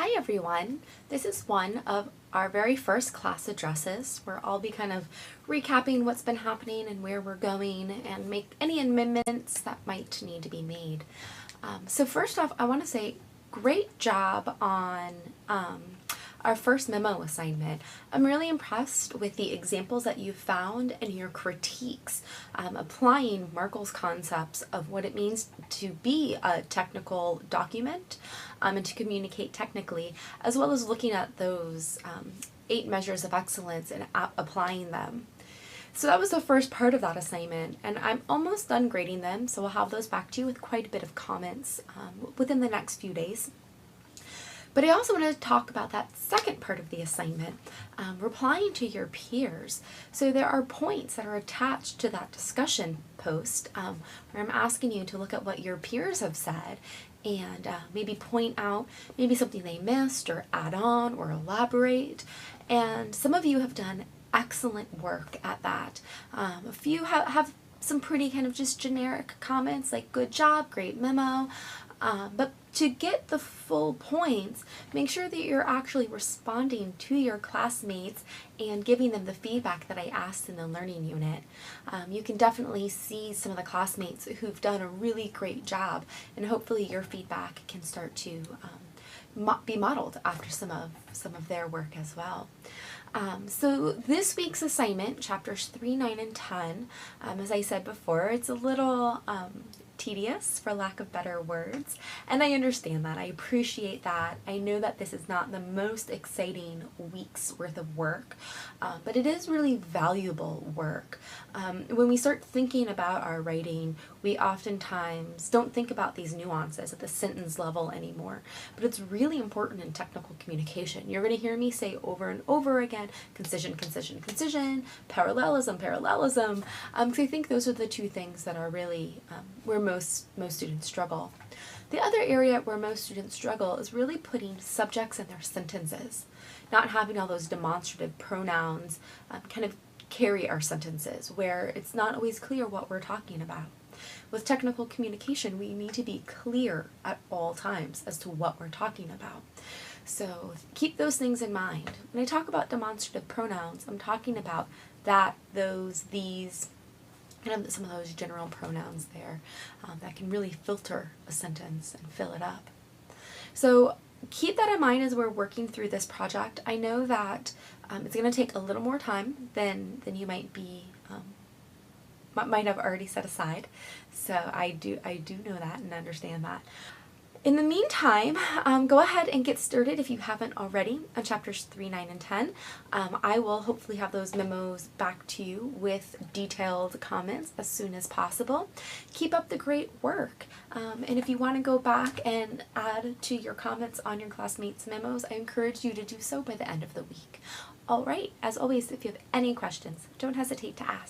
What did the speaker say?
Hi everyone, this is one of our very first class addresses where I'll be kind of recapping what's been happening and where we're going and make any amendments that might need to be made. So first off, I want to say great job on our first memo assignment. I'm really impressed with the examples that you found and your critiques, applying Markle's concepts of what it means to be a technical document and to communicate technically, as well as looking at those 8 measures of excellence and applying them. So that was the first part of that assignment, and I'm almost done grading them, so I'll have those back to you with quite a bit of comments within the next few days. But I also want to talk about that second part of the assignment, replying to your peers. So there are points that are attached to that discussion post where I'm asking you to look at what your peers have said and maybe point out maybe something they missed or add on or elaborate. And some of you have done excellent work at that. A few have some pretty kind of just generic comments like good job, great memo. But to get the full points, make sure that you're actually responding to your classmates and giving them the feedback that I asked in the learning unit. You can definitely see some of the classmates who've done a really great job, and hopefully your feedback can start to be modeled after some of their work as well. So this week's assignment, chapters 3, 9, and 10, as I said before, it's a little tedious, for lack of better words, and I understand that. I appreciate that. I know that this is not the most exciting week's worth of work, but it is really valuable work. When we start thinking about our writing, we oftentimes don't think about these nuances at the sentence level anymore, but it's really important in technical communication. You're going to hear me say over and over again, concision, concision, concision, parallelism, parallelism, because I think those are the two things that are really where most students struggle. The other area where most students struggle is really putting subjects in their sentences, not having all those demonstrative pronouns kind of carry our sentences, where it's not always clear what we're talking about. With technical communication, we need to be clear at all times as to what we're talking about. So keep those things in mind. When I talk about demonstrative pronouns, I'm talking about that, those, these, kind of some of those general pronouns there that can really filter a sentence and fill it up. So keep that in mind as we're working through this project. I know that it's going to take a little more time than you might have already set aside. So I do know that and understand that. In the meantime, go ahead and get started if you haven't already on chapters 3, 9, and 10. I will hopefully have those memos back to you with detailed comments as soon as possible. Keep up the great work. And if you want to go back and add to your comments on your classmates' memos, I encourage you to do so by the end of the week. All right, as always, if you have any questions, don't hesitate to ask.